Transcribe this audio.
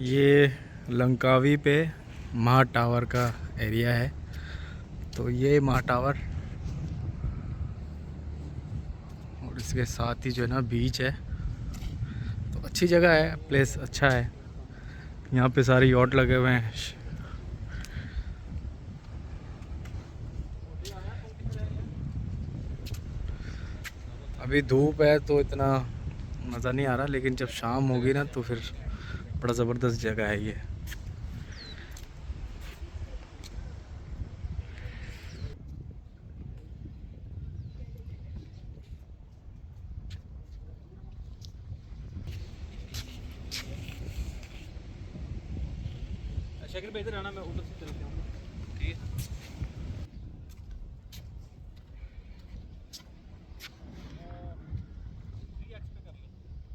ये लंकावी पे महा टावर का एरिया है। तो ये महा टावर और इसके साथ ही जो है ना बीच है। तो अच्छी जगह है, प्लेस अच्छा है। यहाँ पे सारे यॉट लगे हुए हैं। अभी धूप है तो इतना मज़ा नहीं आ रहा, लेकिन जब शाम होगी ना तो फिर बड़ा ज़बरदस्त जगह है ये। शक्ल पे इधर आना, मैं उधर से चलता हूँ।